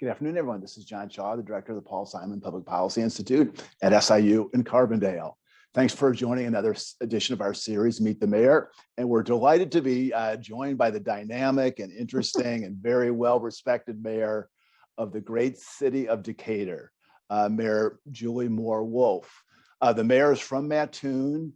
Good afternoon, everyone. This is John Shaw, the director of the Paul Simon Public Policy Institute at SIU in Carbondale. Thanks for joining another edition of our series, Meet the Mayor. And we're delighted to be joined by the dynamic and interesting and very well-respected mayor of the great city of Decatur, Mayor Julie Moore Wolfe. The mayor is from Mattoon,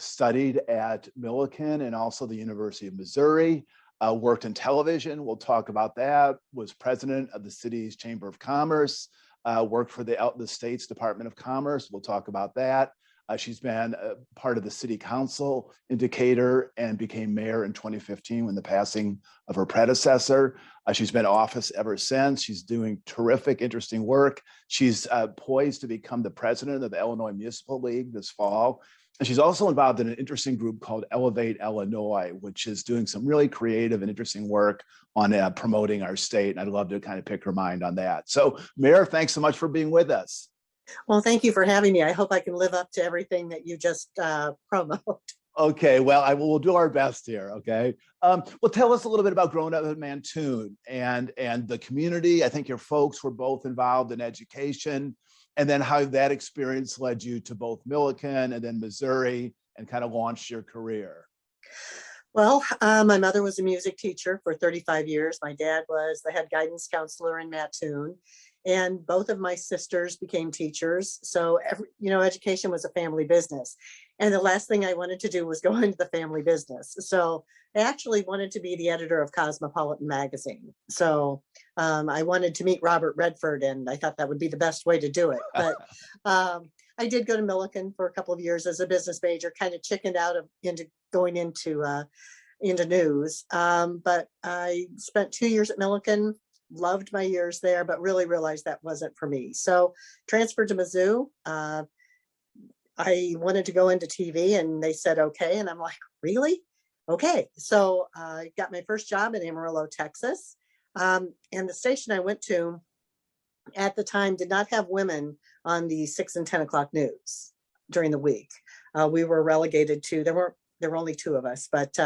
studied at Millikan and also the University of Missouri. Worked in television, we'll talk about that, was president of the city's Chamber of Commerce, worked for the state's Department of Commerce, we'll talk about that. She's been part of the city council in Decatur and became mayor in 2015 when the passing of her predecessor. She's been in office ever since. She's doing terrific, interesting work. She's poised to become the president of the Illinois Municipal League this fall. And she's also involved in an interesting group called Elevate Illinois, which is doing some really creative and interesting work on promoting our state. And I'd love to kind of pick her mind on that. So, Mayor, thanks so much for being with us. Well, thank you for having me. I hope I can live up to everything that you just promoted. Okay, well, we'll do our best here, okay? Well, tell us a little bit about growing up in Mattoon and the community. I think your folks were both involved in education, and then how that experience led you to both Millikan and then Missouri and kind of launched your career. Well, my mother was a music teacher for 35 years. My dad was the head guidance counselor in Mattoon, and both of my sisters became teachers. So, education was a family business. And the last thing I wanted to do was go into the family business. So I actually wanted to be the editor of Cosmopolitan magazine. So I wanted to meet Robert Redford, and I thought that would be the best way to do it. But I did go to Millikan for a couple of years as a business major, kind of chickened out into going into news. But I spent 2 years at Millikan, loved my years there, but really realized that wasn't for me. So transferred to Mizzou. I wanted to go into TV, and they said, okay. And I'm like, really? Okay. So I got my first job in Amarillo, Texas. And the station I went to at the time did not have women on the 6 and 10 o'clock news during the week. We were relegated to, there were only two of us, but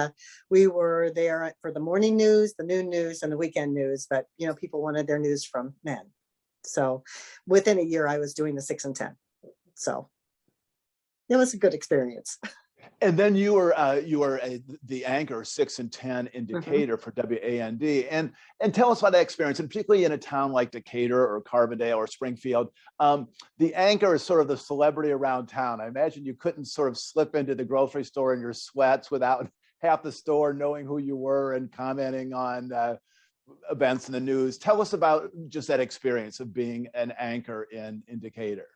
we were there for the morning news, the noon news, and the weekend news. But, people wanted their news from men. So within a year, I was doing the 6 and 10. So it was a good experience. And then you were the anchor 6 and 10 in Decatur for WAND, and tell us about that experience, and particularly in a town like Decatur or Carbondale or Springfield. The anchor is sort of the celebrity around town. I imagine you couldn't sort of slip into the grocery store in your sweats without half the store knowing who you were and commenting on events in the news. Tell us about just that experience of being an anchor in Decatur.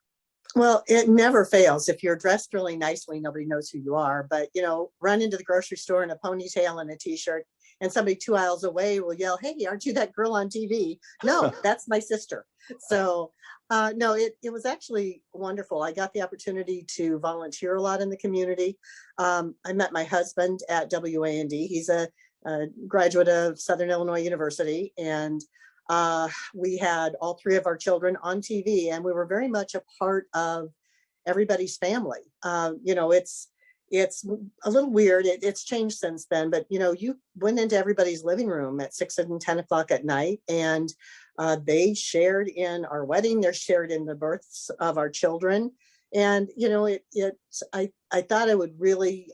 Well, it never fails. If you're dressed really nicely, nobody knows who you are. But, run into the grocery store in a ponytail and a t-shirt, and somebody 2 aisles away will yell, "Hey, aren't you that girl on TV?" No, that's my sister. So, no, it was actually wonderful. I got the opportunity to volunteer a lot in the community. I met my husband at WAND. He's a graduate of Southern Illinois University, and we had all three of our children on TV, and we were very much a part of everybody's family. It's a little weird. It's changed since then, but you went into everybody's living room at 6 and 10 o'clock at night, and they shared in our wedding. They're shared in the births of our children. And, I thought I would really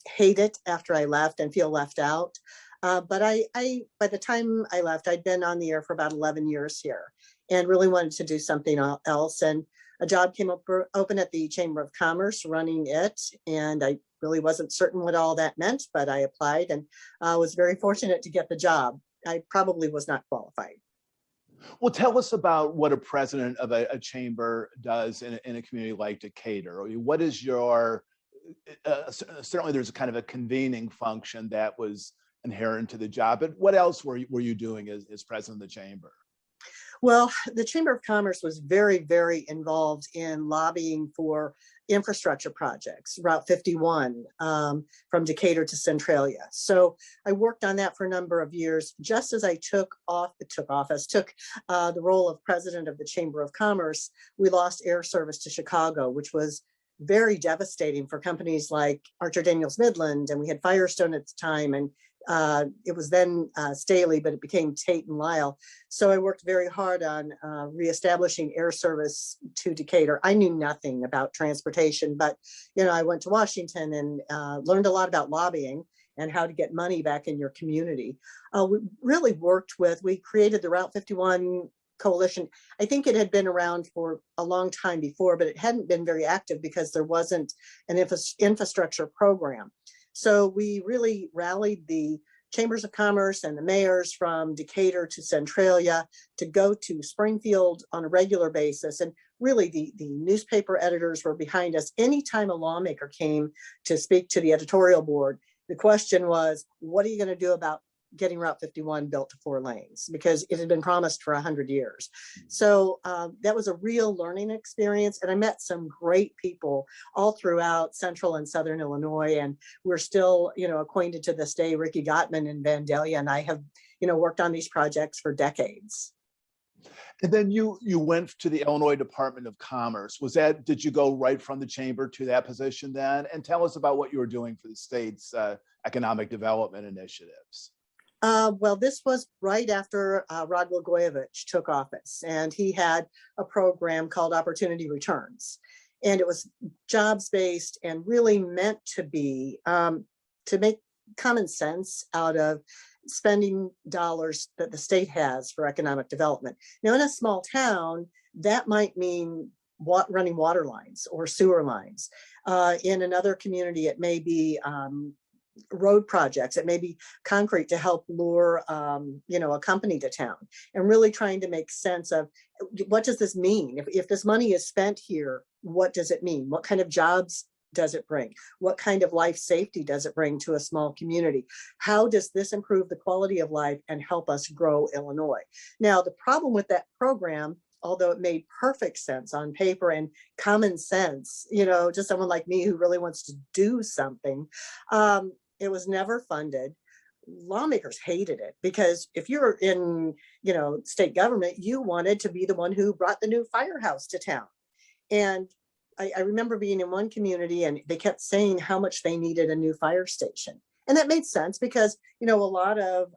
hate it after I left and feel left out. But I, by the time I left, I'd been on the air for about 11 years here and really wanted to do something else. And a job came open at the Chamber of Commerce running it. And I really wasn't certain what all that meant, but I applied and was very fortunate to get the job. I probably was not qualified. Well, tell us about what a president of a chamber does in a community like Decatur. What is your, certainly there's kind of a convening function that was inherent to the job, but what else were you doing as president of the chamber? Well, the Chamber of Commerce was very, very involved in lobbying for infrastructure projects, Route 51 from Decatur to Centralia. So I worked on that for a number of years. Just as I took the role of president of the Chamber of Commerce, we lost air service to Chicago, which was very devastating for companies like Archer Daniels Midland, and we had Firestone at the time, and It was then Staley, but it became Tate and Lyle. So I worked very hard on reestablishing air service to Decatur. I knew nothing about transportation, but I went to Washington and learned a lot about lobbying and how to get money back in your community. We really we created the Route 51 coalition. I think it had been around for a long time before, but it hadn't been very active because there wasn't an infrastructure program. So we really rallied the chambers of commerce and the mayors from Decatur to Centralia to go to Springfield on a regular basis. And really the newspaper editors were behind us. Anytime a lawmaker came to speak to the editorial board, the question was, what are you going to do about getting Route 51 built to 4 lanes? Because it had been promised for 100 years. So that was a real learning experience. And I met some great people all throughout central and southern Illinois. And we're still, acquainted to this day. Ricky Gottman in Vandalia and I have, worked on these projects for decades. And then you went to the Illinois Department of Commerce. Did you go right from the chamber to that position then? And tell us about what you were doing for the state's economic development initiatives. Well, this was right after Rod Blagojevich took office, and he had a program called Opportunity Returns. And it was jobs-based and really meant to be to make common sense out of spending dollars that the state has for economic development. Now, in a small town, that might mean running water lines or sewer lines. In another community, it may be road projects. It may be concrete to help lure, a company to town, and really trying to make sense of what does this mean? If this money is spent here, what does it mean? What kind of jobs does it bring? What kind of life safety does it bring to a small community? How does this improve the quality of life and help us grow Illinois? Now, the problem with that program, although it made perfect sense on paper and common sense, just someone like me who really wants to do something, it was never funded. Lawmakers hated it because if you're in, state government, you wanted to be the one who brought the new firehouse to town. And I remember being in one community and they kept saying how much they needed a new fire station. And that made sense because, a lot of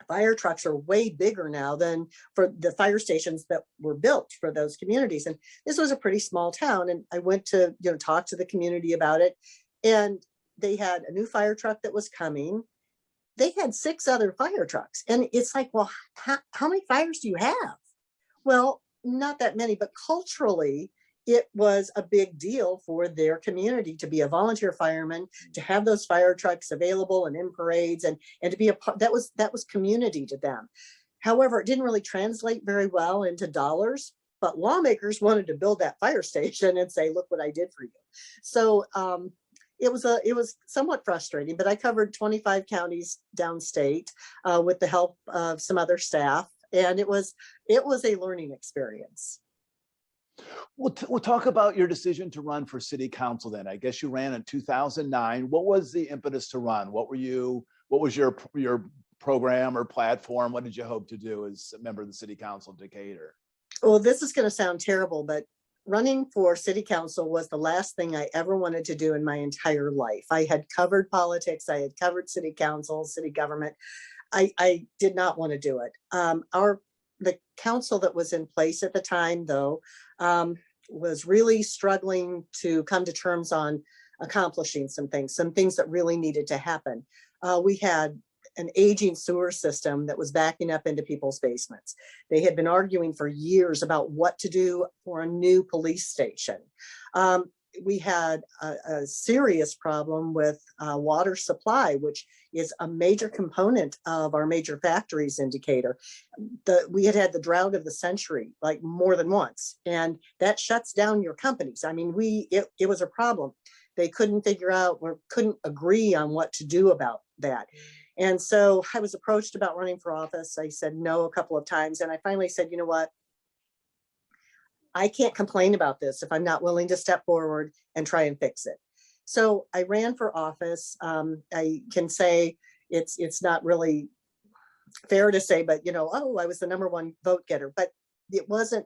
fire trucks are way bigger now than for the fire stations that were built for those communities. And this was a pretty small town. And I went to, talk to the community about it. And they had a new fire truck that was coming. They had 6 other fire trucks. And it's like, well, how many fires do you have? Well, not that many, but culturally, it was a big deal for their community to be a volunteer fireman, to have those fire trucks available and in parades, and to be a part. That was community to them. However, it didn't really translate very well into dollars, but lawmakers wanted to build that fire station and say, look what I did for you. So it was somewhat frustrating, but I covered 25 counties downstate with the help of some other staff, and it was a learning experience. We'll talk about your decision to run for city council then. I guess you ran in 2009. What was the impetus to run? What was your program or platform? What did you hope to do as a member of the city council of Decatur? Well, this is going to sound terrible, but running for city council was the last thing I ever wanted to do in my entire life. I had covered politics. I had covered city council, city government. I did not want to do it. The council that was in place at the time, though, was really struggling to come to terms on accomplishing some things that really needed to happen. We had an aging sewer system that was backing up into people's basements. They had been arguing for years about what to do for a new police station. We had a serious problem with water supply, which is a major component of our major factories in Decatur. We had the drought of the century, like more than once, and that shuts down your companies. I mean, it was a problem. They couldn't figure out or couldn't agree on what to do about that. And so I was approached about running for office. I said no a couple of times, and I finally said, you know what? I can't complain about this if I'm not willing to step forward and try and fix it. So I ran for office. I can say it's not really fair to say, but I was the #1 vote getter, but it wasn't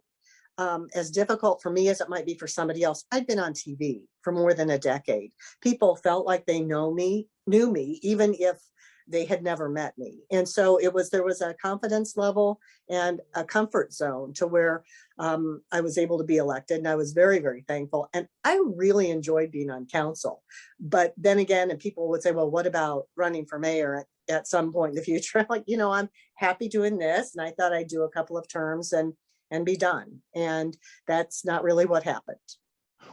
as difficult for me as it might be for somebody else. I'd been on TV for more than a decade. People felt like they knew me, even if they had never met me. And so there was a confidence level and a comfort zone to where I was able to be elected. And I was very, very thankful. And I really enjoyed being on council. But then again, and people would say, well, what about running for mayor at some point in the future? I'm like, I'm happy doing this. And I thought I'd do a couple of terms and be done. And that's not really what happened.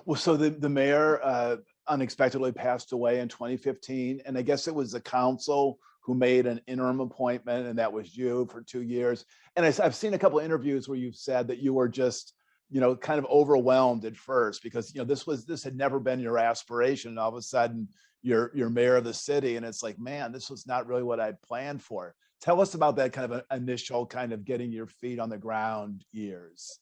Well, so the mayor unexpectedly passed away in 2015. And I guess it was the council who made an interim appointment, and that was you for 2 years. And I've seen a couple of interviews where you've said that you were just, kind of overwhelmed at first because, this had never been your aspiration. And all of a sudden you're mayor of the city. And it's like, man, this was not really what I'd planned for. Tell us about that kind of initial kind of getting your feet on the ground years.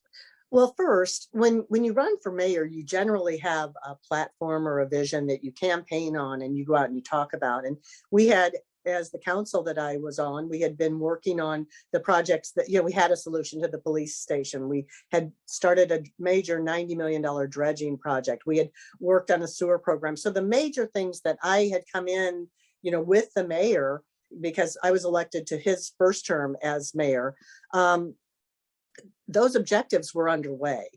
Well, first, when you run for mayor, you generally have a platform or a vision that you campaign on and you go out and you talk about. And we had, as the council that I was on, we had been working on the projects that, we had a solution to the police station. We had started a major $90 million dredging project. We had worked on a sewer program. So the major things that I had come in, with the mayor, because I was elected to his first term as mayor, those objectives were underway.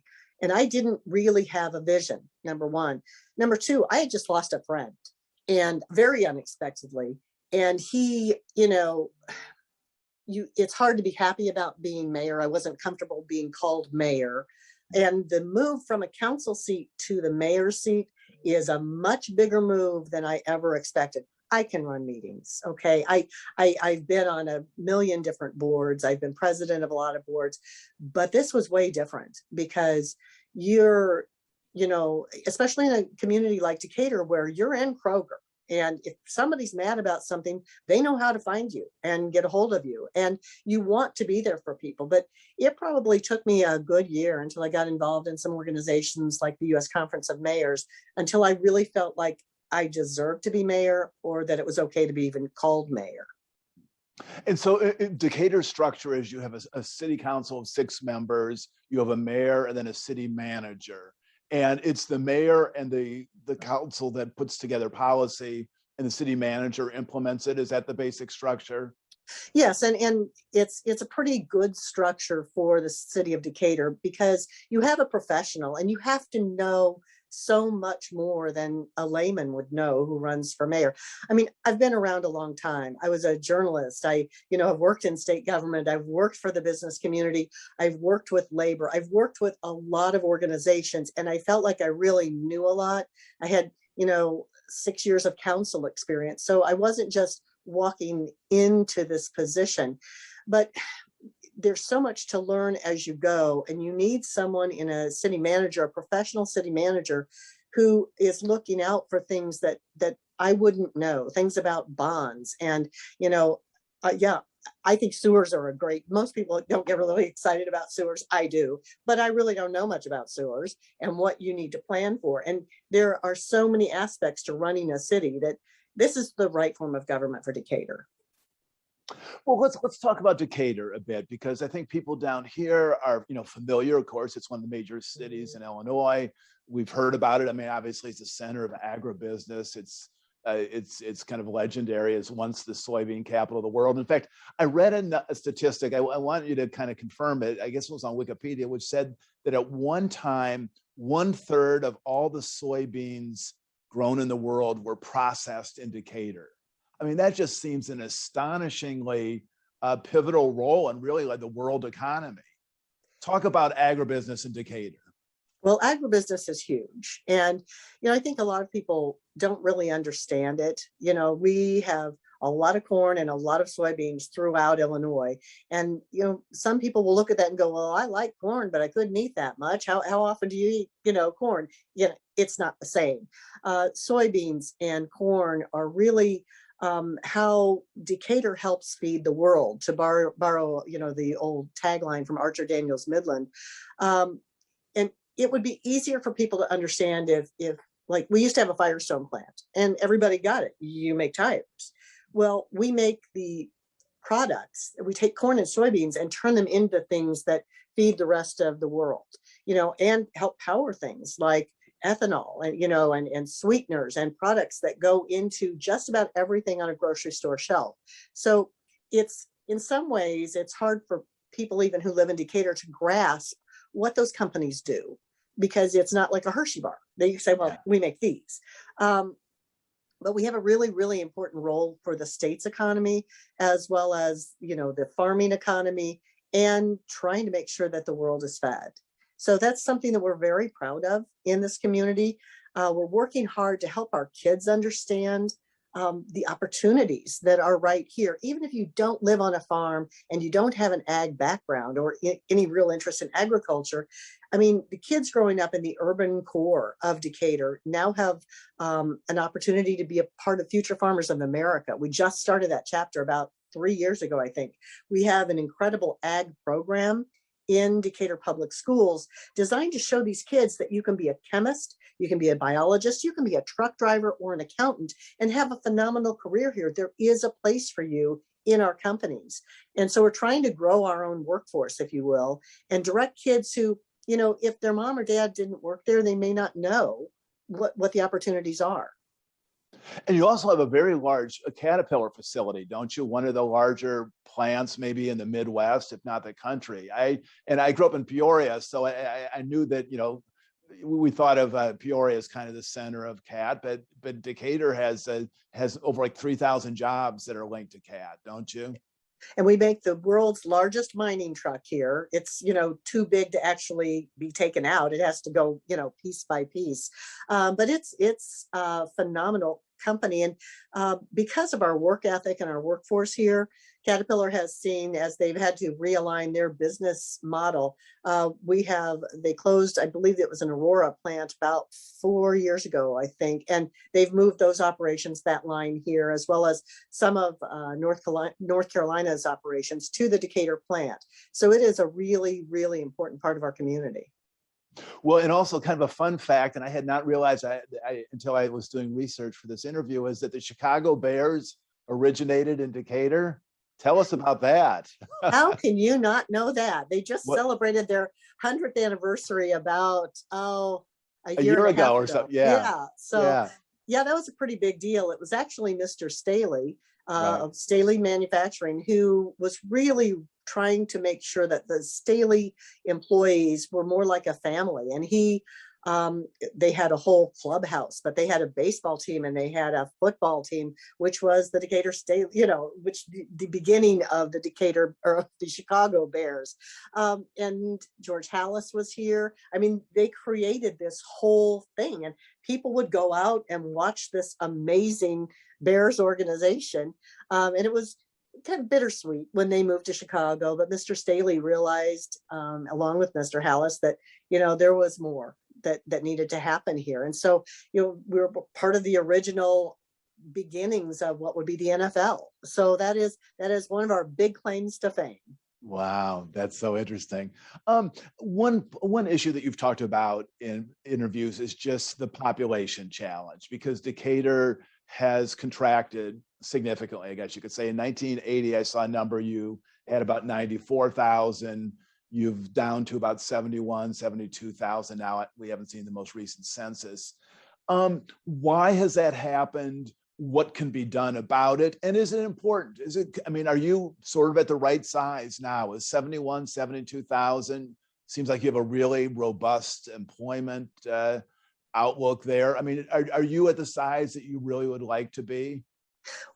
And I didn't really have a vision, number one. Number two, I had just lost a friend, and very unexpectedly. And he, it's hard to be happy about being mayor. I wasn't comfortable being called mayor. And the move from a council seat to the mayor's seat is a much bigger move than I ever expected. I can run meetings. Okay. I've been on a million different boards. I've been president of a lot of boards, but this was way different because you're, especially in a community like Decatur where you're in Kroger. And if somebody's mad about something, they know how to find you and get a hold of you. And you want to be there for people. But it probably took me a good year until I got involved in some organizations like the U.S. Conference of Mayors, until I really felt like I deserved to be mayor, or that it was okay to be even called mayor. And so Decatur's structure is you have a city council of 6 members, you have a mayor and then a city manager. And it's the mayor and the council that puts together policy and the city manager implements it. Is that the basic structure? Yes, and it's a pretty good structure for the city of Decatur because you have a professional and you have to know so much more than a layman would know who runs for mayor. I mean, I've been around a long time. I was a journalist. I, have worked in state government. I've worked for the business community. I've worked with labor. I've worked with a lot of organizations, and I felt like I really knew a lot. I had, 6 years of council experience. So I wasn't just walking into this position, but there's so much to learn as you go, and you need someone in a city manager, a professional city manager, who is looking out for things that I wouldn't know, things about bonds. And, I think sewers are most people don't get really excited about sewers. I do, but I really don't know much about sewers and what you need to plan for. And there are so many aspects to running a city that this is the right form of government for Decatur. Well, let's talk about Decatur a bit, because I think people down here are, familiar. Of course, it's one of the major cities in Illinois. We've heard about it. I mean, obviously, it's the center of agribusiness. It's kind of legendary as once the soybean capital of the world. In fact, I read a statistic. I want you to kind of confirm it. I guess it was on Wikipedia, which said that at one time, 1/3 of all the soybeans grown in the world were processed in Decatur. I mean, that just seems an astonishingly pivotal role in really like the world economy. Talk about agribusiness in Decatur. Well, agribusiness is huge. And, I think a lot of people don't really understand it. We have a lot of corn and a lot of soybeans throughout Illinois. And, some people will look at that and go, well, I like corn, but I couldn't eat that much. How often do you eat, corn? It's not the same. Soybeans and corn are really how Decatur helps feed the world, to borrow, the old tagline from Archer Daniels Midland. And it would be easier for people to understand if like we used to have a Firestone plant and everybody got it. You make tires. Well, we make the products. We take corn and soybeans and turn them into things that feed the rest of the world, and help power things like ethanol and, and sweeteners and products that go into just about everything on a grocery store shelf. So it's, in some ways, it's hard for people even who live in Decatur to grasp what those companies do, because it's not like a Hershey bar. They say, well, we make these. But we have a really, really important role for the state's economy, as well as, the farming economy, and trying to make sure that the world is fed. So that's something that we're very proud of in this community. We're working hard to help our kids understand the opportunities that are right here. Even if you don't live on a farm and you don't have an ag background or any real interest in agriculture, I mean, the kids growing up in the urban core of Decatur now have an opportunity to be a part of Future Farmers of America. We just started that chapter about 3 years ago, I think. We have an incredible ag program in Decatur Public Schools designed to show these kids that you can be a chemist, you can be a biologist, you can be a truck driver or an accountant and have a phenomenal career here. There is a place for you in our companies. And so we're trying to grow our own workforce, if you will, and direct kids who, if their mom or dad didn't work there, they may not know what the opportunities are. And you also have a very large Caterpillar facility, don't you? One of the larger plants, maybe in the Midwest, if not the country. I grew up in Peoria, so I knew that, we thought of Peoria as kind of the center of CAT, but Decatur has over like 3,000 jobs that are linked to CAT, don't you? And we make the world's largest mining truck here. It's, too big to actually be taken out. It has to go, piece by piece. But it's a phenomenal company. And because of our work ethic and our workforce here, Caterpillar has seen, as they've had to realign their business model, they closed, I believe it was an Aurora plant about 4 years ago, I think, and they've moved those operations, that line here, as well as some of North Carolina's operations to the Decatur plant. So it is a really, really important part of our community. Well, and also kind of a fun fact, and I had not realized until I was doing research for this interview, is that the Chicago Bears originated in Decatur. Tell us about that. How can you not know that? They just celebrated their 100th anniversary about, a year ago or something. Yeah. So that was a pretty big deal. It was actually Mr. Staley of Staley Manufacturing, who was really trying to make sure that the Staley employees were more like a family. And they had a whole clubhouse, but they had a baseball team and they had a football team, which was the Decatur State, which the beginning of the Decatur or the Chicago Bears. And George Hallis was here. I mean, they created this whole thing, and people would go out and watch this amazing Bears organization. And it was kind of bittersweet when they moved to Chicago, but Mr. Staley realized, along with Mr. Hallis, that, there was more that needed to happen here. And so, we were part of the original beginnings of what would be the NFL. So that is one of our big claims to fame. Wow, that's so interesting. One issue that you've talked about in interviews is just the population challenge, because Decatur has contracted significantly, I guess you could say. In 1980, I saw a number, you had about 94,000. You've down to about 72,000 now. We haven't seen the most recent census. Why has that happened? What can be done about it? And is it important? Are you sort of at the right size now? Is 72,000? Seems like you have a really robust employment outlook there. Are you at the size that you really would like to be?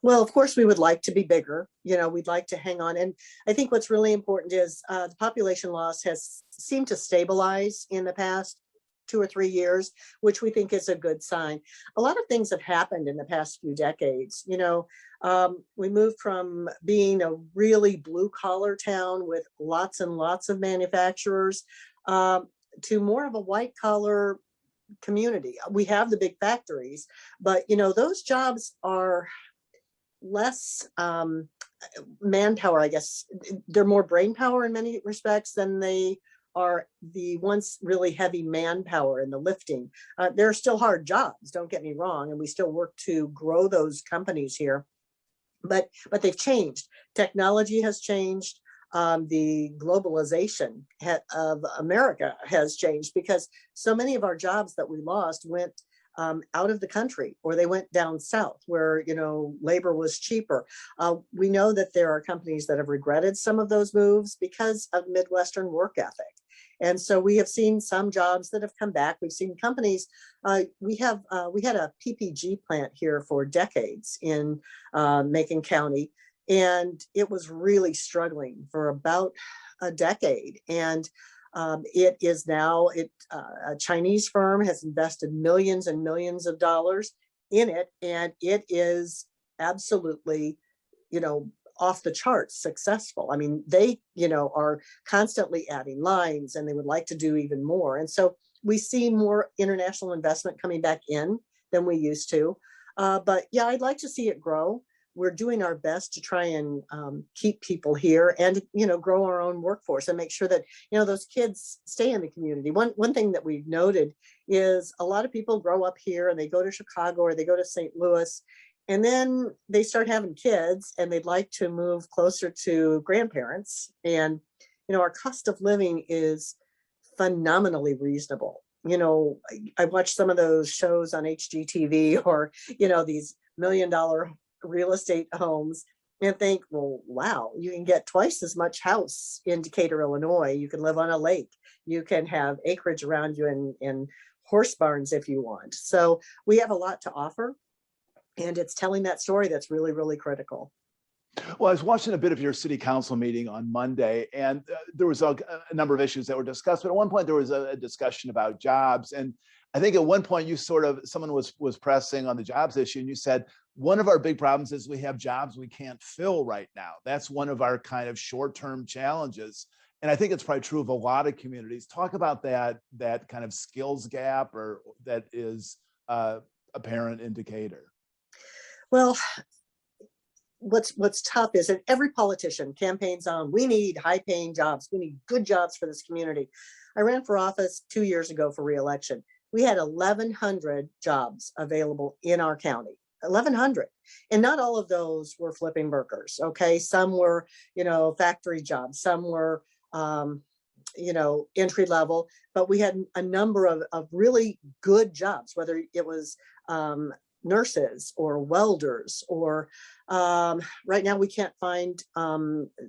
Well, of course, we would like to be bigger. We'd like to hang on. And I think what's really important is the population loss has seemed to stabilize in the past 2 or 3 years, which we think is a good sign. A lot of things have happened in the past few decades. We moved from being a really blue collar town with lots and lots of manufacturers to more of a white collar community. We have the big factories, but those jobs are less manpower, I guess. They're more brain power in many respects than they are the once really heavy manpower in the lifting. They're still hard jobs, don't get me wrong, and we still work to grow those companies here. But they've changed. Technology has changed. the globalization of America has changed, because so many of our jobs that we lost went out of the country, or they went down south where, labor was cheaper. We know that there are companies that have regretted some of those moves because of Midwestern work ethic. And so we have seen some jobs that have come back. We've seen companies. We had a PPG plant here for decades in Macon County, and it was really struggling for about a decade. And it is now, a Chinese firm has invested millions and millions of dollars in it, and it is absolutely, off the charts successful. I mean, they, are constantly adding lines, and they would like to do even more. And so we see more international investment coming back in than we used to. But yeah, I'd like to see it grow. We're doing our best to try and keep people here, and grow our own workforce and make sure that those kids stay in the community. One thing that we've noted is a lot of people grow up here and they go to Chicago or they go to St. Louis, and then they start having kids and they'd like to move closer to grandparents. And our cost of living is phenomenally reasonable. I watch some of those shows on HGTV, or these $1 million real estate homes, and think, well, wow, you can get twice as much house in Decatur, Illinois. You can live on a lake. You can have acreage around you in horse barns if you want. So we have a lot to offer, and it's telling that story that's really, really critical. Well, I was watching a bit of your city council meeting on Monday, and there was a number of issues that were discussed. But at one point, there was a discussion about jobs. And I think at one point, someone was pressing on the jobs issue, and you said, one of our big problems is we have jobs we can't fill right now. That's one of our kind of short-term challenges. And I think it's probably true of a lot of communities. Talk about that kind of skills gap, or that is apparent in Decatur. Well, what's tough is that every politician campaigns on, we need high-paying jobs. We need good jobs for this community. I ran for office 2 years ago for re-election. We had 1,100 jobs available in our county. 1,100, and not all of those were flipping burgers. Okay, some were, factory jobs. Some were, entry level. But we had a number of really good jobs, whether it was nurses or welders, or right now we can't find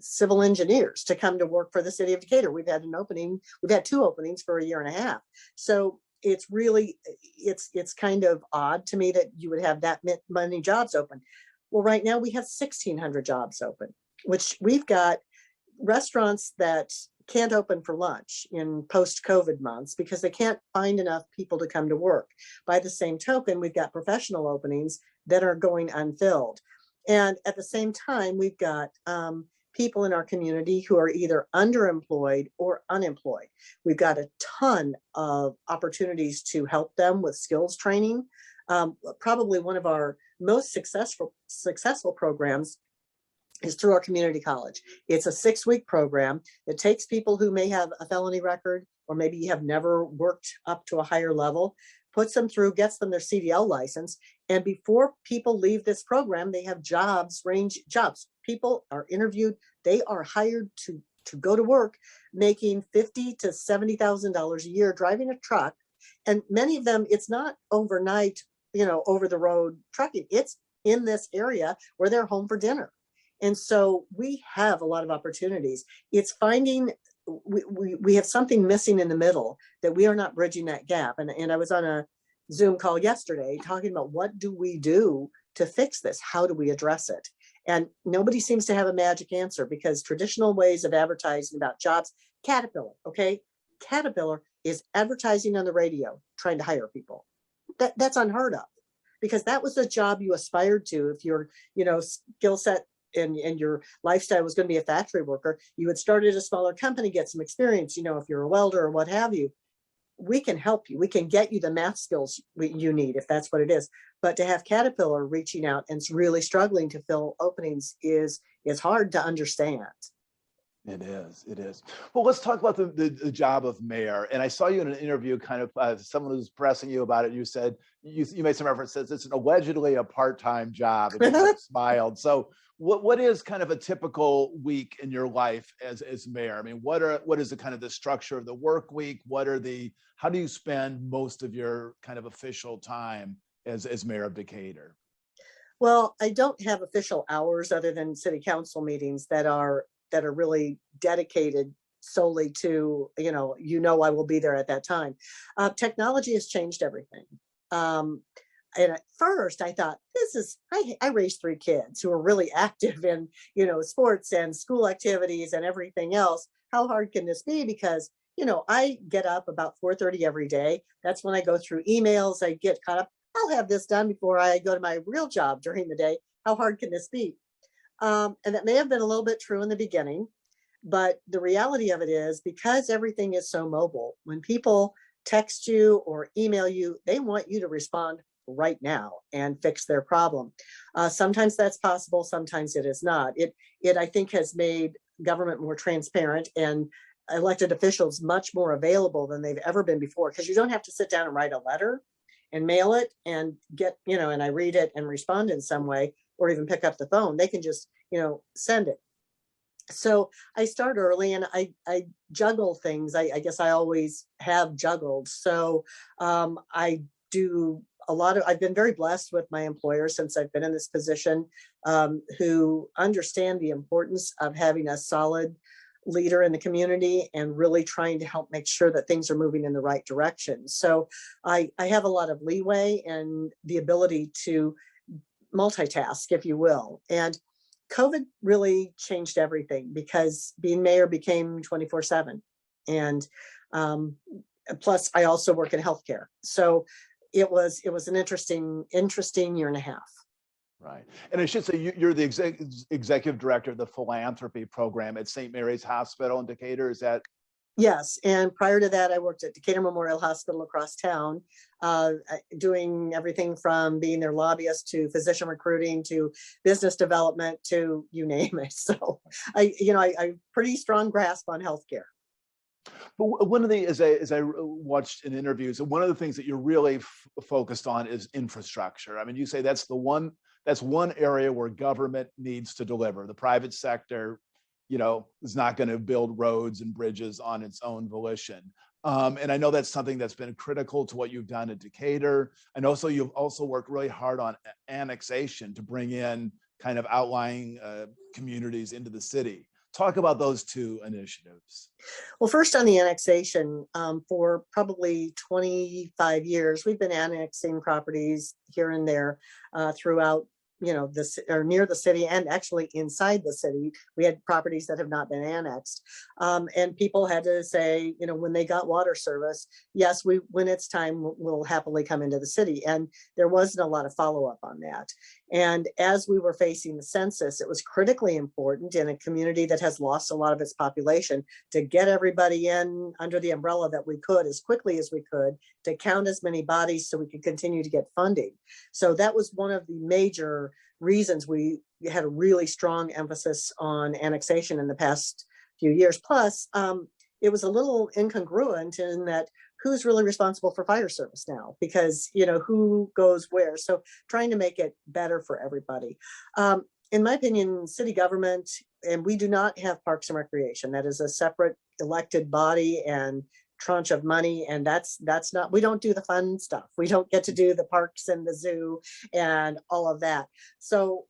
civil engineers to come to work for the city of Decatur. We've had 2 openings for a year and a half. So it's really, it's kind of odd to me that you would have that many jobs open. Well, right now we have 1,600 jobs open, which we've got restaurants that can't open for lunch in post-COVID months because they can't find enough people to come to work. By the same token, we've got professional openings that are going unfilled. And at the same time, we've got people in our community who are either underemployed or unemployed. We've got a ton of opportunities to help them with skills training. Probably one of our most successful programs is through our community college. It's a 6-week program that takes people who may have a felony record, or maybe have never worked up to a higher level, puts them through, gets them their CDL license. And before people leave this program, they have jobs. People are interviewed. They are hired to go to work, making $50,000 to $70,000 a year, driving a truck. And many of them, it's not overnight, over the road trucking. It's in this area where they're home for dinner. And so we have a lot of opportunities. It's finding, we have something missing in the middle, that we are not bridging that gap. And I was on a Zoom call yesterday talking about, what do we do to fix this? How do we address it? And nobody seems to have a magic answer, because traditional ways of advertising about jobs, Caterpillar is advertising on the radio, trying to hire people. That's unheard of, because that was the job you aspired to. If your, skill set and your lifestyle was going to be a factory worker, you would start at a smaller company, get some experience, if you're a welder or what have you. We can help you. We can get you the math skills you need, if that's what it is. But to have Caterpillar reaching out and really struggling to fill openings is hard to understand. It is. It is. Well, let's talk about the job of mayor. And I saw you in an interview, kind of someone was pressing you about it. You said you made some reference says it's allegedly a part-time job, and you kind of smiled. So, what is kind of a typical week in your life as mayor? I mean, what is the kind of the structure of the work week? How do you spend most of your kind of official time as mayor of Decatur? Well, I don't have official hours other than city council meetings that are really dedicated solely to, I will be there at that time. Technology has changed everything. And at first I thought, I raised 3 kids who are really active in, sports and school activities and everything else. How hard can this be? Because, I get up about 4:30 every day. That's when I go through emails. I get caught up. I'll have this done before I go to my real job during the day. How hard can this be? And that may have been a little bit true in the beginning, but the reality of it is, because everything is so mobile, when people text you or email you, they want you to respond right now and fix their problem. Sometimes that's possible, sometimes it is not. It I think has made government more transparent and elected officials much more available than they've ever been before, because you don't have to sit down and write a letter and mail it and get, and I read it and respond in some way, or even pick up the phone. They can just, send it. So I start early and I juggle things. I guess I always have juggled. So I do I've been very blessed with my employer since I've been in this position, who understand the importance of having a solid leader in the community and really trying to help make sure that things are moving in the right direction. So I have a lot of leeway and the ability to multitask, if you will. And COVID really changed everything, because being mayor became 24/7. And plus I also work in healthcare. So it was an interesting year and a half. Right. And I should say you're the executive director of the philanthropy program at St. Mary's Hospital in Decatur. Is that? Yes. And prior to that, I worked at Decatur Memorial Hospital across town, doing everything from being their lobbyist to physician recruiting to business development to you name it. So I pretty strong grasp on healthcare. But one of the, as I watched in interviews, one of the things that you're really focused on is infrastructure. I mean, you say that's one area where government needs to deliver. The private sector, is not going to build roads and bridges on its own volition. And I know that's something that's been critical to what you've done at Decatur. And also you've also worked really hard on annexation to bring in kind of outlying communities into the city. Talk about those 2 initiatives. Well, first on the annexation, for probably 25 years, we've been annexing properties here and there throughout, this or near the city, and actually inside the city. We had properties that have not been annexed. And people had to say, when they got water service, yes, when it's time, we'll happily come into the city. And there wasn't a lot of follow-up on that. And as we were facing the census, it was critically important in a community that has lost a lot of its population to get everybody in under the umbrella that we could as quickly as we could, to count as many bodies so we could continue to get funding. So that was one of the major reasons we had a really strong emphasis on annexation in the past few years. Plus, it was a little incongruent in that who's really responsible for fire service now, because who goes where. So trying to make it better for everybody. In my opinion, city government, and we do not have Parks and Recreation. That is a separate elected body and tranche of money, and that's not, we don't do the fun stuff. We don't get to do the parks and the zoo and all of that. So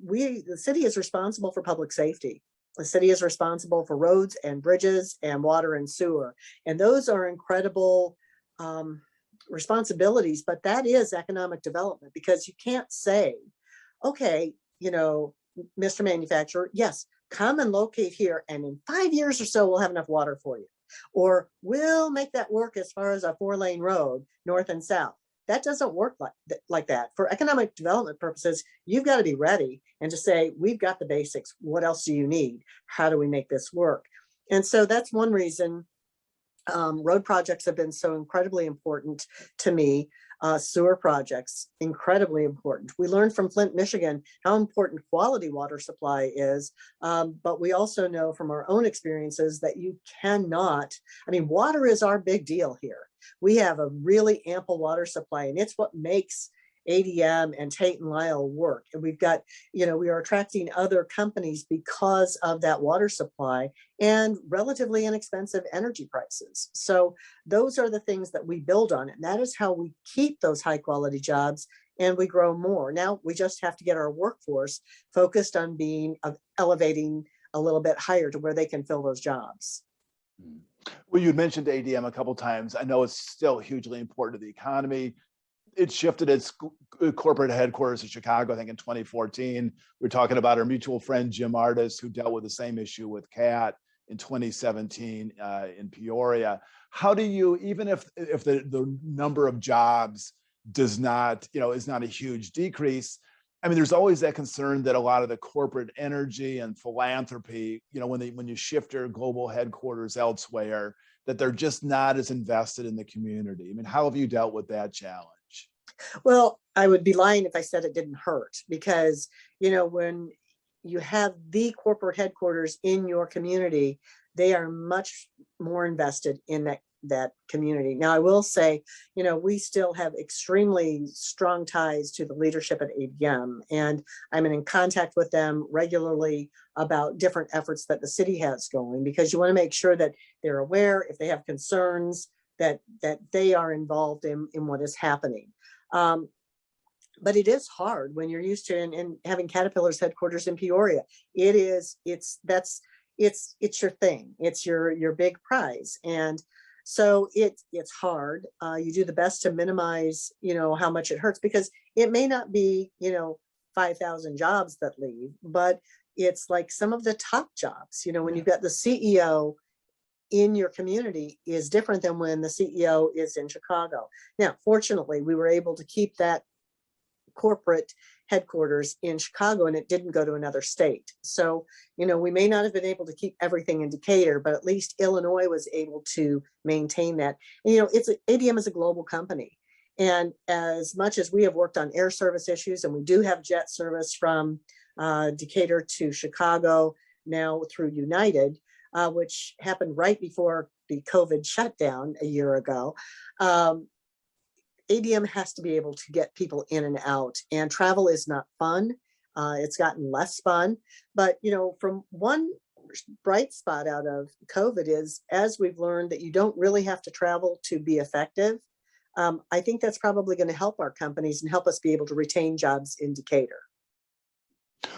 the city is responsible for public safety. The city is responsible for roads and bridges and water and sewer. And those are incredible responsibilities, but that is economic development, because you can't say, okay, Mr. Manufacturer, yes, come and locate here, and in 5 years or so, we'll have enough water for you. Or we'll make that work as far as a 4-lane road, north and south. That doesn't work like that. For economic development purposes, you've got to be ready and to say, we've got the basics. What else do you need? How do we make this work? And so that's one reason road projects have been so incredibly important to me. Sewer projects, incredibly important. We learned from Flint, Michigan, how important quality water supply is. But we also know from our own experiences that you cannot, I mean, water is our big deal here. We have a really ample water supply, and it's what makes ADM and Tate and Lyle work. And we've got, we are attracting other companies because of that water supply and relatively inexpensive energy prices. So those are the things that we build on. And that is how we keep those high quality jobs and we grow more. Now we just have to get our workforce focused on elevating a little bit higher to where they can fill those jobs. Well, you mentioned ADM a couple of times. I know it's still hugely important to the economy. It shifted its corporate headquarters to Chicago, I think in 2014. We're talking about our mutual friend, Jim Artis, who dealt with the same issue with CAT in 2017 in Peoria. How do you, even if the number of jobs does not, is not a huge decrease, I mean, there's always that concern that a lot of the corporate energy and philanthropy, when you shift your global headquarters elsewhere, that they're just not as invested in the community. I mean, how have you dealt with that challenge? Well, I would be lying if I said it didn't hurt, because, when you have the corporate headquarters in your community, they are much more invested in that community. Now, I will say, we still have extremely strong ties to the leadership at ADM, and I'm in contact with them regularly about different efforts that the city has going, because you want to make sure that they're aware if they have concerns that they are involved in what is happening. But it is hard when you're used to and having Caterpillar's headquarters in Peoria. It's your thing. It's your big prize. And so it's hard. You do the best to minimize, how much it hurts, because it may not be, 5,000 jobs that leave, but it's like some of the top jobs, when you've got the CEO in your community is different than when the CEO is in Chicago. Now, fortunately, we were able to keep that corporate headquarters in Chicago, and it didn't go to another state. So, we may not have been able to keep everything in Decatur, but at least Illinois was able to maintain that. And, ADM is a global company. And as much as we have worked on air service issues, and we do have jet service from Decatur to Chicago now through United, which happened right before the COVID shutdown a year ago. ADM has to be able to get people in and out, and travel is not fun. It's gotten less fun, but from one bright spot out of COVID is, as we've learned that you don't really have to travel to be effective. I think that's probably going to help our companies and help us be able to retain jobs in Decatur.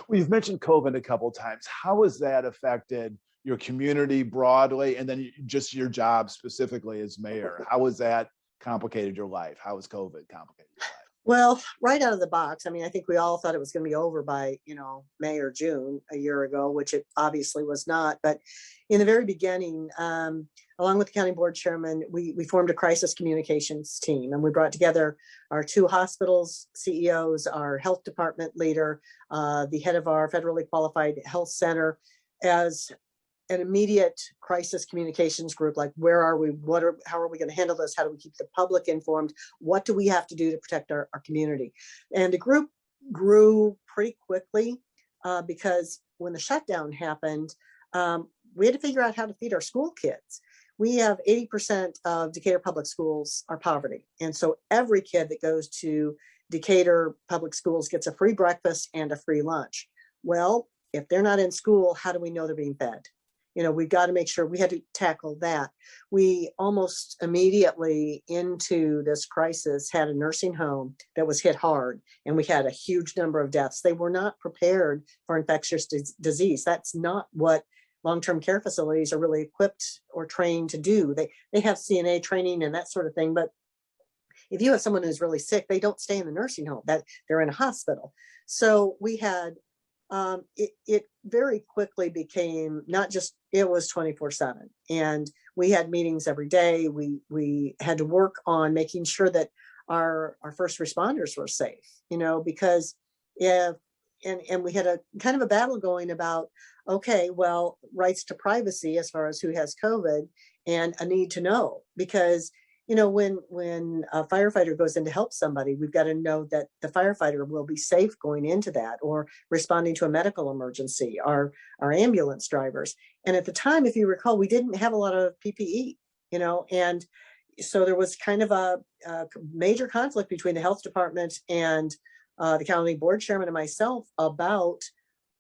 Well, you've mentioned COVID a couple of times. How has that affected your community broadly, and then just your job specifically as mayor? How has that complicated your life? How has COVID complicated your life? Well, right out of the box, I mean, I think we all thought it was going to be over by, May or June a year ago, which it obviously was not. But in the very beginning, along with the county board chairman, we formed a crisis communications team, and we brought together our two hospitals CEOs, our health department leader, the head of our federally qualified health center, as an immediate crisis communications group. Like, where are we? How are we going to handle this? How do we keep the public informed? What do we have to do to protect our community? And the group grew pretty quickly because when the shutdown happened, we had to figure out how to feed our school kids. We have 80% of Decatur public schools are poverty. And so every kid that goes to Decatur public schools gets a free breakfast and a free lunch. Well, if they're not in school, how do we know they're being fed? We've got to make sure. We had to tackle that. We almost immediately into this crisis had a nursing home that was hit hard, and we had a huge number of deaths. They were not prepared for infectious disease. That's not what long-term care facilities are really equipped or trained to do. They have CNA training and that sort of thing, but if you have someone who's really sick, they don't stay in the nursing home, that they're in a hospital. So we had it very quickly became not just, it was 24/7, and we had meetings every day. We had to work on making sure that our first responders were safe, because and we had a kind of a battle going about, okay, well, rights to privacy as far as who has COVID and a need to know, because when a firefighter goes in to help somebody, we've got to know that the firefighter will be safe going into that, or responding to a medical emergency, our ambulance drivers. And at the time, if you recall, we didn't have a lot of PPE, and so there was kind of a major conflict between the health department and the county board chairman and myself about,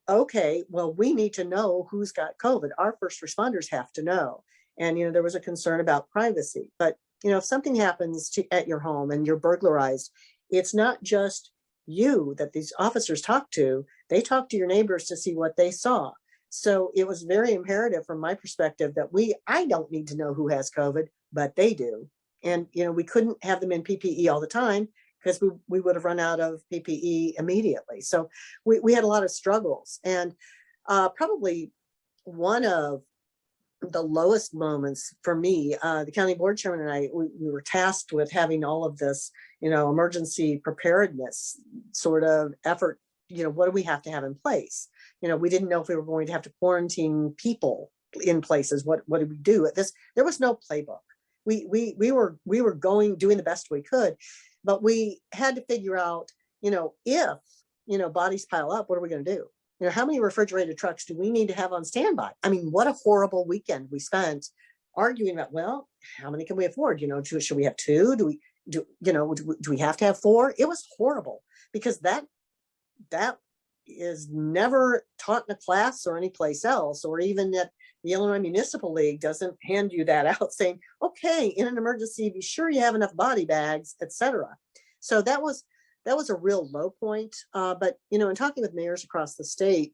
okay, well, we need to know who's got COVID. Our first responders have to know. And, there was a concern about privacy. But, if something happens at your home and you're burglarized, it's not just you that these officers talk to. They talk to your neighbors to see what they saw. So it was very imperative from my perspective that I don't need to know who has COVID, but they do. And, we couldn't have them in PPE all the time, because we would have run out of PPE immediately. So we had a lot of struggles. And probably one of the lowest moments for me, the county board chairman and I, we were tasked with having all of this, emergency preparedness sort of effort. What do we have to have in place? We didn't know if we were going to have to quarantine people in places. What did we do? There was no playbook. We were doing the best we could, but we had to figure out, if, bodies pile up, what are we going to do? How many refrigerated trucks do we need to have on standby? I mean, what a horrible weekend we spent arguing about, well, how many can we afford? Should we have two? Do we have to have four? It was horrible, because that is never taught in a class or any place else, or even at the Illinois Municipal League doesn't hand you that out saying, okay, in an emergency, be sure you have enough body bags, etc. So that was a real low point. But, in talking with mayors across the state,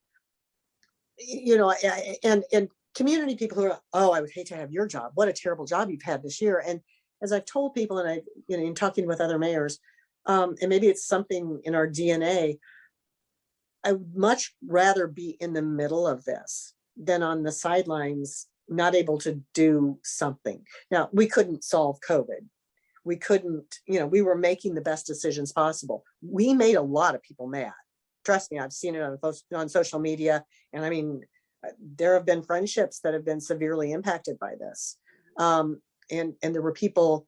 and community people who are, oh, I would hate to have your job. What a terrible job you've had this year. And as I've told people, and in talking with other mayors, and maybe it's something in our DNA, I would much rather be in the middle of this than on the sidelines, not able to do something. Now, we couldn't solve COVID. We couldn't, we were making the best decisions possible. We made a lot of people mad. Trust me, I've seen it on social media. And I mean, there have been friendships that have been severely impacted by this. And there were people,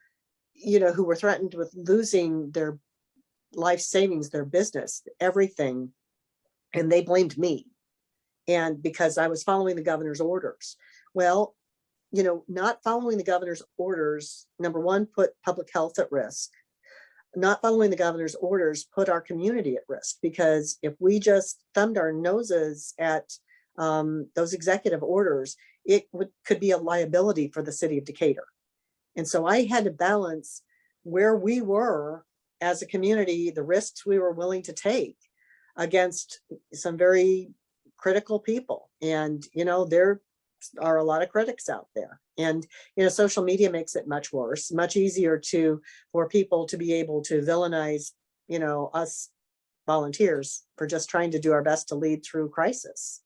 who were threatened with losing their life savings, their business, everything. And they blamed me. And because I was following the governor's orders. Well, not following the governor's orders, number one, put public health at risk. Not following the governor's orders put our community at risk, because if we just thumbed our noses at those executive orders, it could be a liability for the city of Decatur. And so I had to balance where we were as a community, the risks we were willing to take against some very critical people. And, there are a lot of critics out there. And, social media makes it much worse, much easier for people to be able to villainize, us volunteers for just trying to do our best to lead through crisis.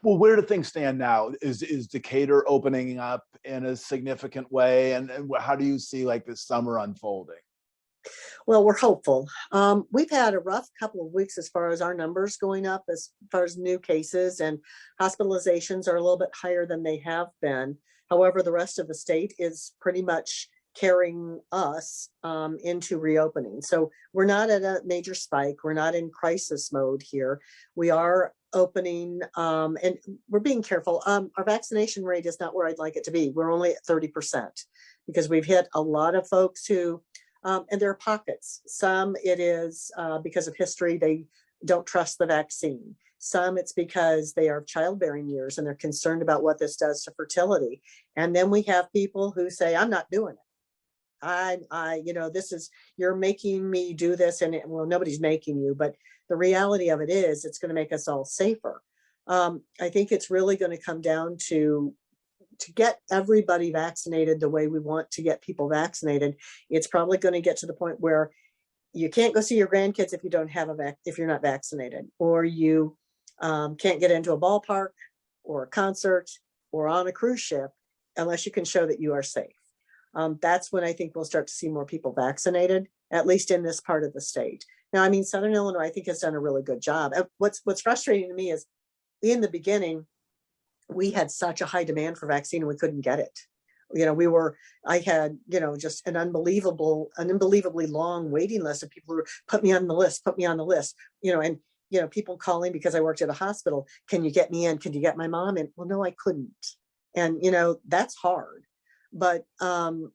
Well, where do things stand now? Is Decatur opening up in a significant way? And how do you see this summer unfolding? Well, we're hopeful. We've had a rough couple of weeks as far as our numbers going up, as far as new cases, and hospitalizations are a little bit higher than they have been. However, the rest of the state is pretty much carrying us into reopening. So we're not at a major spike. We're not in crisis mode here. We are opening, and we're being careful. Our vaccination rate is not where I'd like it to be. We're only at 30%, because we've hit a lot of folks who, and there are pockets. Some it is because of history, they don't trust the vaccine. Some it's because they are childbearing years and they're concerned about what this does to fertility. And then we have people who say, I'm not doing it. This is, you're making me do this. And well, nobody's making you, but the reality of it is it's going to make us all safer. I think it's really going to come down to get everybody vaccinated the way we want to get people vaccinated. It's probably going to get to the point where you can't go see your grandkids if you don't have if you're not vaccinated, or you can't get into a ballpark or a concert or on a cruise ship unless you can show that you are safe. That's when I think we'll start to see more people vaccinated, at least in this part of the state. Now, I mean, Southern Illinois, I think, has done a really good job. What's frustrating to me is in the beginning, we had such a high demand for vaccine and we couldn't get it. I had, just an unbelievably long waiting list of people who were, put me on the list, and, people calling because I worked at a hospital. Can you get me in? Can you get my mom in? Well, no, I couldn't. And, that's hard. But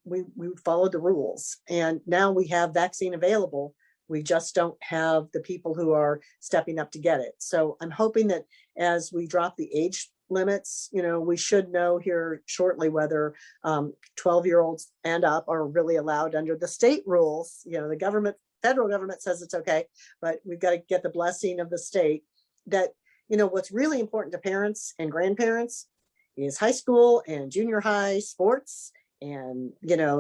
we followed the rules. And now we have vaccine available. We just don't have the people who are stepping up to get it. So I'm hoping that as we drop the age limits, we should know here shortly whether 12-year-olds and up are really allowed under the state rules. The federal government says it's okay, but we've got to get the blessing of the state. That, what's really important to parents and grandparents is high school and junior high sports and,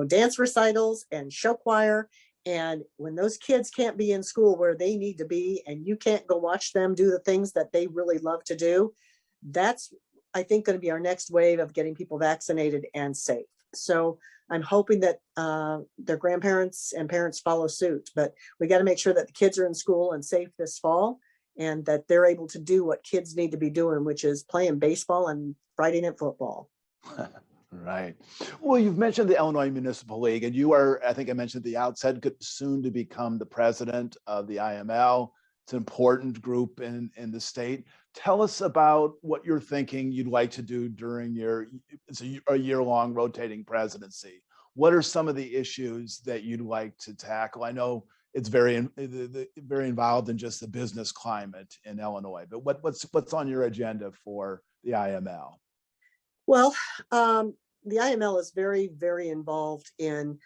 dance recitals and show choir. And when those kids can't be in school where they need to be, and you can't go watch them do the things that they really love to do, that's, I think, going to be our next wave of getting people vaccinated and safe. So I'm hoping that their grandparents and parents follow suit, but we got to make sure that the kids are in school and safe this fall, and that they're able to do what kids need to be doing, which is playing baseball and Friday night football. Right. Well, you've mentioned the Illinois Municipal League, and you are, I think I mentioned at the outset, soon to become the president of the IML. It's an important group in the state. Tell us about what you're thinking you'd like to do during it's a year-long rotating presidency. What are some of the issues that you'd like to tackle? I know it's very involved in just the business climate in Illinois, but what's on your agenda for the IML? Well, the IML is very, very involved in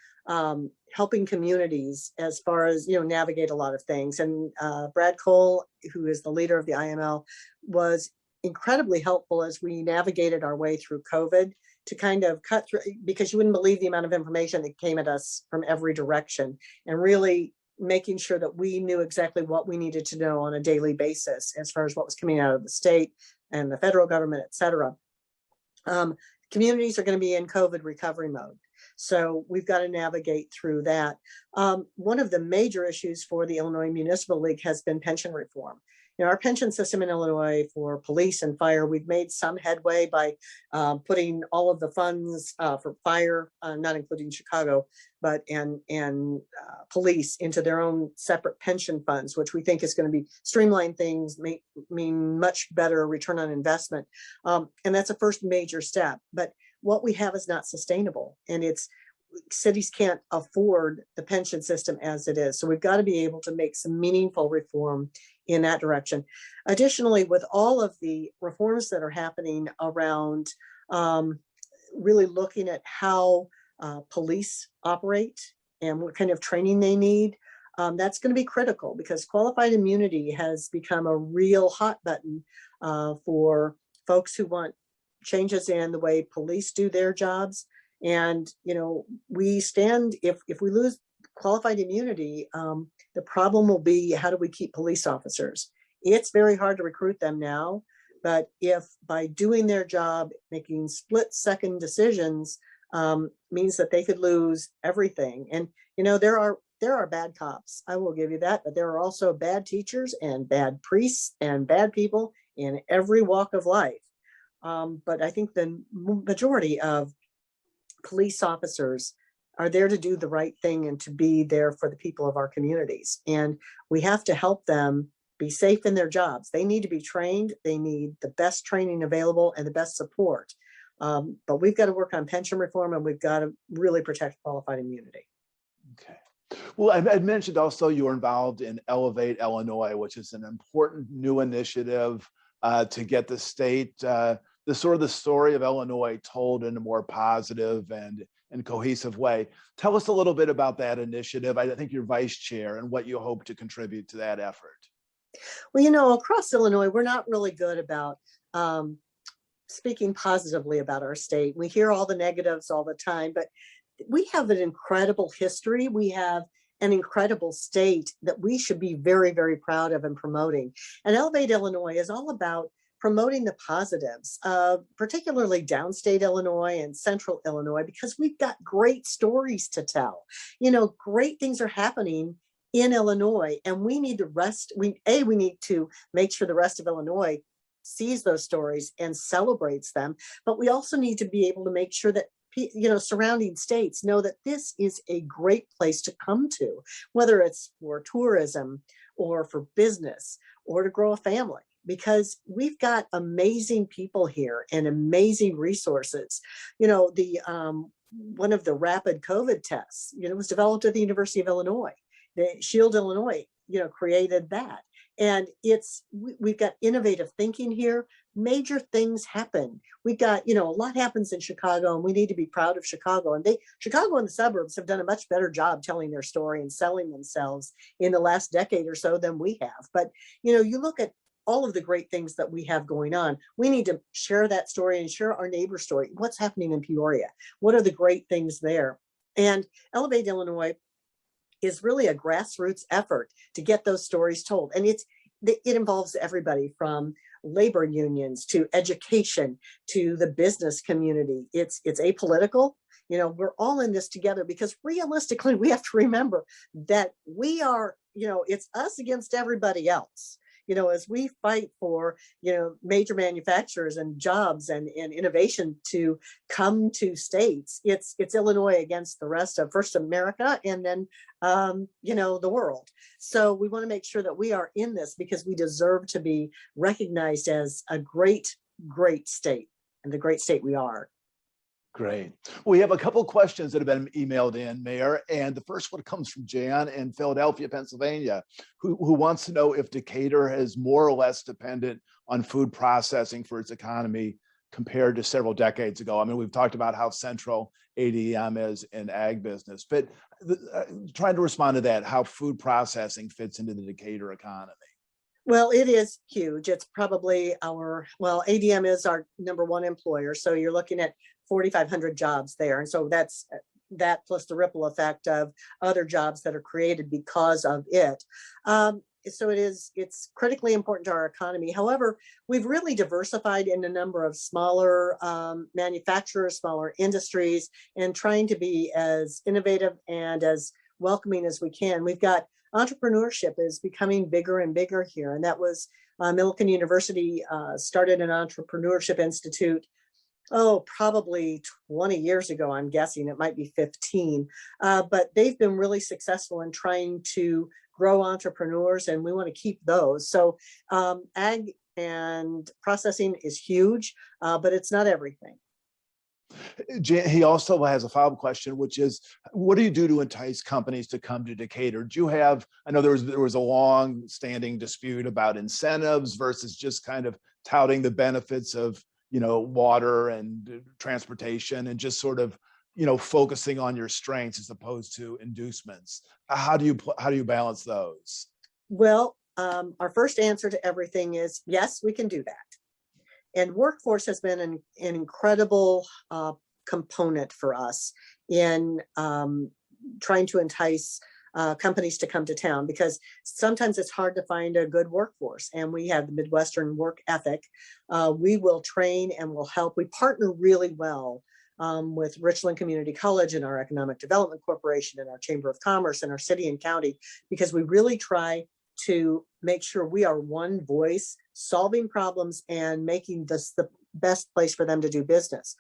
helping communities as far as, navigate a lot of things. And Brad Cole, who is the leader of the IML, was incredibly helpful as we navigated our way through COVID to kind of cut through, because you wouldn't believe the amount of information that came at us from every direction, and really making sure that we knew exactly what we needed to know on a daily basis as far as what was coming out of the state and the federal government, et cetera. Communities are going to be in COVID recovery mode. So we've got to navigate through that. One of the major issues for the Illinois Municipal League has been pension reform. Our pension system in Illinois for police and fire, we've made some headway by putting all of the funds for fire, not including Chicago, but and police into their own separate pension funds, which we think is going to be streamline things, mean much better return on investment. And that's a first major step. But what we have is not sustainable, and cities can't afford the pension system as it is. So we've got to be able to make some meaningful reform in that direction. Additionally, with all of the reforms that are happening around really looking at how police operate and what kind of training they need, that's going to be critical, because qualified immunity has become a real hot button for folks who want changes in the way police do their jobs. And, we stand, if we lose qualified immunity, the problem will be, how do we keep police officers? It's very hard to recruit them now, but if by doing their job, making split-second decisions means that they could lose everything. And, there are bad cops, I will give you that, but there are also bad teachers and bad priests and bad people in every walk of life. But I think the majority of police officers are there to do the right thing and to be there for the people of our communities. And we have to help them be safe in their jobs. They need to be trained. They need the best training available and the best support. But we've got to work on pension reform, and we've got to really protect qualified immunity. Okay. Well, I mentioned also you were involved in Elevate Illinois, which is an important new initiative to get the state, the story of Illinois told in a more positive and cohesive way. Tell us a little bit about that initiative. I think you're vice chair, and what you hope to contribute to that effort. Well, across Illinois, we're not really good about speaking positively about our state. We hear all the negatives all the time, but we have an incredible history. We have an incredible state that we should be very, very proud of and promoting. And Elevate Illinois is all about promoting the positives, particularly downstate Illinois and central Illinois, because we've got great stories to tell. Great things are happening in Illinois, and we need we need to make sure the rest of Illinois sees those stories and celebrates them. But we also need to be able to make sure that surrounding states know that this is a great place to come to, whether it's for tourism or for business or to grow a family, because we've got amazing people here and amazing resources. The one of the rapid COVID tests, was developed at the University of Illinois. The Shield, Illinois, created that. And we've got innovative thinking here. Major things happen. We've got, a lot happens in Chicago, and we need to be proud of Chicago. And Chicago and the suburbs have done a much better job telling their story and selling themselves in the last decade or so than we have. But, you look at all of the great things that we have going on. We need to share that story and share our neighbor story. What's happening in Peoria? What are the great things there? And Elevate Illinois is really a grassroots effort to get those stories told. And it involves everybody from labor unions to education to the business community. It's apolitical. We're all in this together, because realistically, we have to remember that we are, it's us against everybody else. As we fight for, major manufacturers and jobs and innovation to come to states, it's Illinois against the rest of first America and then, the world. So we want to make sure that we are in this, because we deserve to be recognized as a great, great state, and the great state we are. Great. We have a couple questions that have been emailed in, Mayor, and the first one comes from Jan in Philadelphia, Pennsylvania, who wants to know if Decatur is more or less dependent on food processing for its economy compared to several decades ago. I mean, we've talked about how central ADM is in ag business, but trying to respond to that, how food processing fits into the Decatur economy. Well, it is huge. It's probably ADM is our number one employer. So you're looking at 4,500 jobs there. And so that's that plus the ripple effect of other jobs that are created because of it. So it's critically important to our economy. However, we've really diversified in a number of smaller manufacturers, smaller industries, and trying to be as innovative and as welcoming as we can. We've got entrepreneurship is becoming bigger and bigger here. And that was Millikan University started an entrepreneurship institute, probably 20 years ago, I'm guessing. It might be 15. But they've been really successful in trying to grow entrepreneurs, and we want to keep those. So ag and processing is huge, but it's not everything. He also has a follow-up question, which is, what do you do to entice companies to come to Decatur? Do you have, I know there was a long-standing dispute about incentives versus just kind of touting the benefits of, water and transportation, and just sort of, focusing on your strengths as opposed to inducements. How do you balance those? Well, our first answer to everything is yes, we can do that. And workforce has been an incredible component for us in trying to entice companies to come to town, because sometimes it's hard to find a good workforce, and we have the Midwestern work ethic. We will train and will help. We partner really well with Richland Community College and our Economic Development Corporation and our Chamber of Commerce and our city and county, because we really try to make sure we are one voice solving problems and making this the best place for them to do business.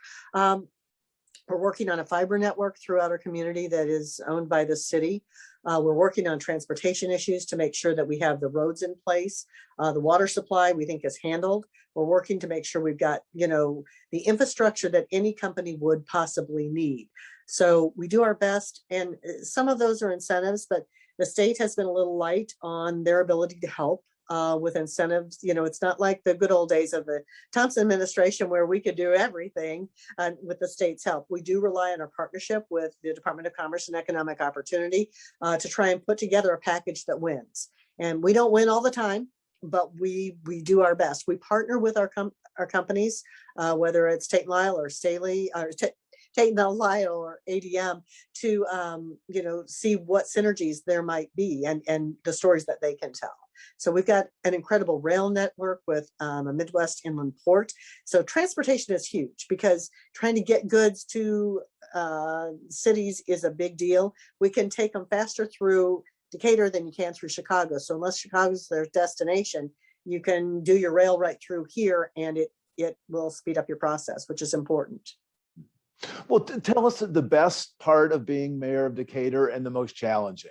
We're working on a fiber network throughout our community that is owned by the city. We're working on transportation issues to make sure that we have the roads in place. The water supply we think is handled. We're working to make sure we've got, the infrastructure that any company would possibly need. So we do our best, and some of those are incentives, but the state has been a little light on their ability to help with incentives. It's not like the good old days of the Thompson administration where we could do everything with the state's help. We do rely on our partnership with the Department of Commerce and Economic Opportunity to try and put together a package that wins. And we don't win all the time, but we do our best. We partner with our companies, whether it's Tate & Lyle or Staley or Tate & Lyle or ADM, to see what synergies there might be and the stories that they can tell. So we've got an incredible rail network with a Midwest inland port. So transportation is huge, because trying to get goods to cities is a big deal. We can take them faster through Decatur than you can through Chicago. So unless Chicago's their destination, you can do your rail right through here, and it will speed up your process, which is important. Well, tell us the best part of being mayor of Decatur and the most challenging.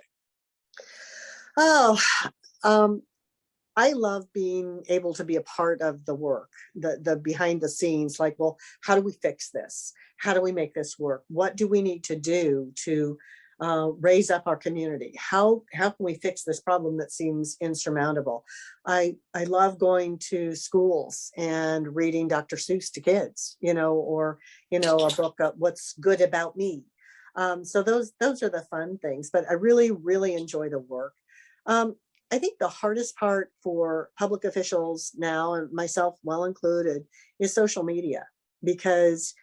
Oh, um, I love being able to be a part of the work, the behind the scenes, like, well, how do we fix this? How do we make this work? What do we need to do to raise up our community? How can we fix this problem that seems insurmountable? I love going to schools and reading Dr. Seuss to kids, or a book, What's Good About Me. So those are the fun things, but I really enjoy the work. I think the hardest part for public officials now, and myself well included, is social media, because,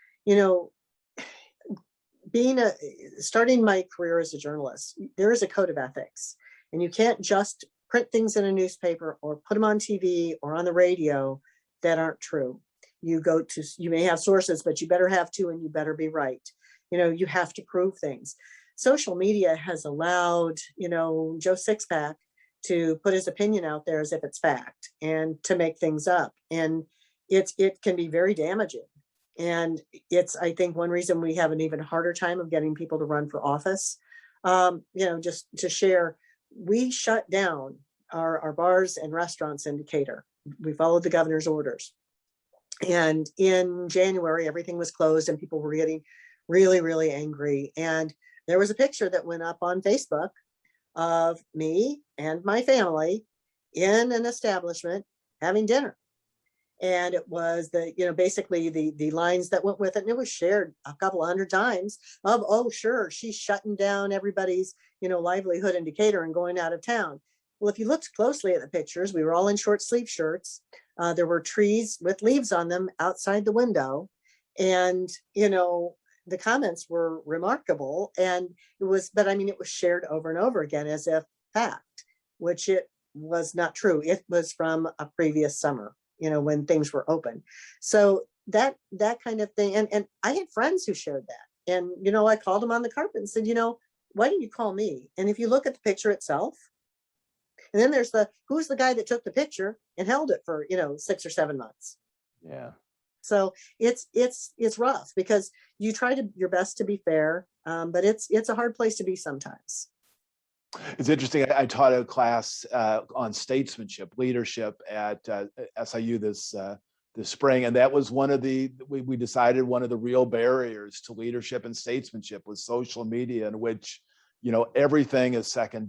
starting my career as a journalist, there is a code of ethics, and you can't just print things in a newspaper or put them on TV or on the radio that aren't true. You may have sources, but you better have two, and you better be right. You have to prove things. Social media has allowed, Joe Sixpack to put his opinion out there as if it's fact and to make things up. And it can be very damaging. And it's, I think, one reason we have an even harder time of getting people to run for office. Just to share, we shut down our bars and restaurants in Decatur. We followed the governor's orders. And in January, everything was closed and people were getting really angry. And there was a picture that went up on Facebook of me and my family in an establishment having dinner. And it was basically the lines that went with it. And it was shared a couple of hundred times of, oh, sure, she's shutting down everybody's, livelihood in Decatur and going out of town. Well, if you looked closely at the pictures, we were all in short sleeve shirts. There were trees with leaves on them outside the window. And, the comments were remarkable. And it was shared over and over again as if fact, which it was not true. It was from a previous summer, when things were open. So that kind of thing. And I had friends who shared that. And, I called them on the carpet and said, why didn't you call me? And if you look at the picture itself, and then there's who's the guy that took the picture and held it for, 6 or 7 months. Yeah. So it's rough because you try your best to be fair, but it's a hard place to be sometimes. It's interesting. I taught a class on statesmanship, leadership at SIU this spring, and that was one of we decided one of the real barriers to leadership and statesmanship was social media, in which everything is second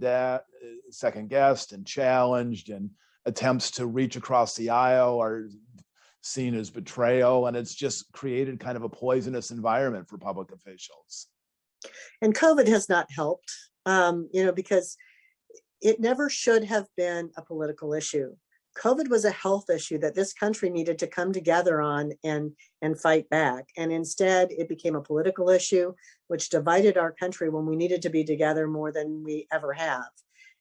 guessed and challenged, and attempts to reach across the aisle are seen as betrayal, and it's just created kind of a poisonous environment for public officials. And COVID has not helped, because it never should have been a political issue. COVID was a health issue that this country needed to come together on and fight back. And instead, it became a political issue, which divided our country when we needed to be together more than we ever have.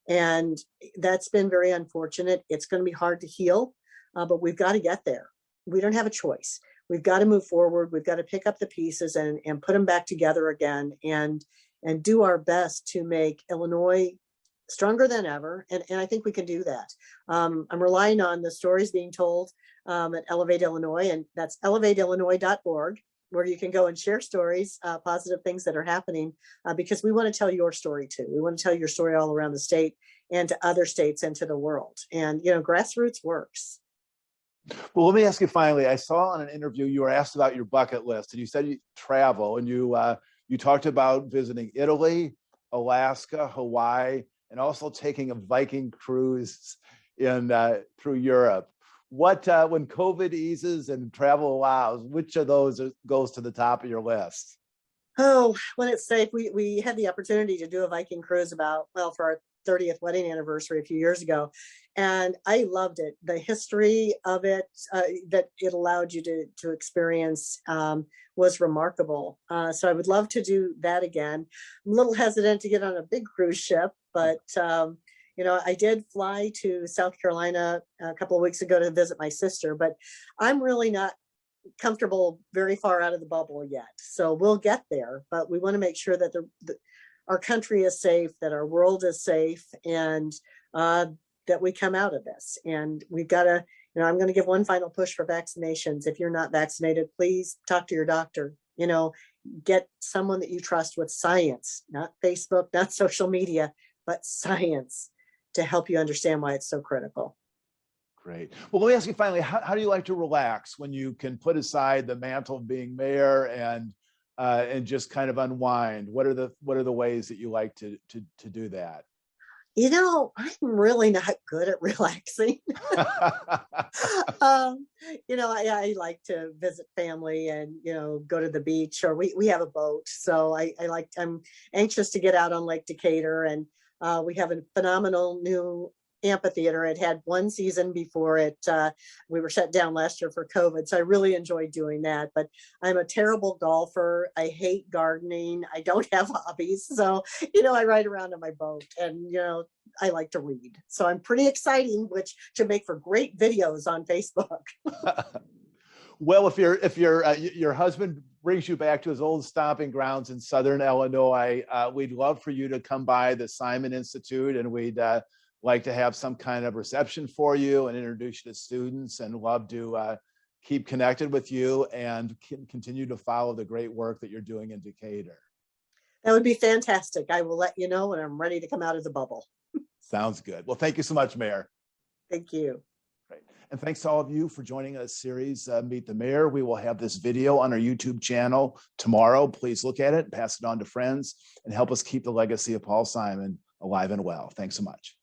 And that's been very unfortunate. It's going to be hard to heal, but we've got to get there. We don't have a choice. We've got to move forward. We've got to pick up the pieces and put them back together again and do our best to make Illinois stronger than ever. And I think we can do that. I'm relying on the stories being told at Elevate Illinois, and that's elevateillinois.org, where you can go and share stories, positive things that are happening, because we want to tell your story too. We want to tell your story all around the state and to other states and to the world. And, grassroots works. Well, let me ask you finally, I saw on an interview you were asked about your bucket list, and you said you travel, and you talked about visiting Italy, Alaska, Hawaii, and also taking a Viking cruise through Europe. What when COVID eases and travel allows, which of those goes to the top of your list? Oh, when it's safe. We had the opportunity to do a Viking cruise for our 30th wedding anniversary a few years ago, and I loved it. The history of it that it allowed you to experience was remarkable. So I would love to do that again. I'm a little hesitant to get on a big cruise ship, but I did fly to South Carolina a couple of weeks ago to visit my sister, but I'm really not comfortable very far out of the bubble yet. So we'll get there, but we want to make sure that our country is safe, that our world is safe, and that we come out of this. And we've got to, I'm going to give one final push for vaccinations. If you're not vaccinated, please talk to your doctor, get someone that you trust with science, not Facebook, not social media, but science, to help you understand why it's so critical. Great. Well, let me ask you finally, how do you like to relax when you can put aside the mantle of being mayor and just kind of unwind? What are the ways that you like to do that? I'm really not good at relaxing. um, I like to visit family and, go to the beach, or we have a boat. So I'm anxious to get out on Lake Decatur, and we have a phenomenal new amphitheater. It had one season before we were shut down last year for COVID. So I really enjoyed doing that, but I'm a terrible golfer. I hate gardening. I don't have hobbies. So, I ride around on my boat, and, I like to read. So I'm pretty exciting, which should make for great videos on Facebook. Well, if your husband brings you back to his old stomping grounds in Southern Illinois, we'd love for you to come by the Simon Institute, and we'd like to have some kind of reception for you and introduce you to students, and love to keep connected with you and continue to follow the great work that you're doing in Decatur. That would be fantastic. I will let you know when I'm ready to come out of the bubble. Sounds good. Well, thank you so much, Mayor. Thank you. Great. And thanks to all of you for joining us series, Meet the Mayor. We will have this video on our YouTube channel tomorrow. Please look at it, pass it on to friends, and help us keep the legacy of Paul Simon alive and well. Thanks so much.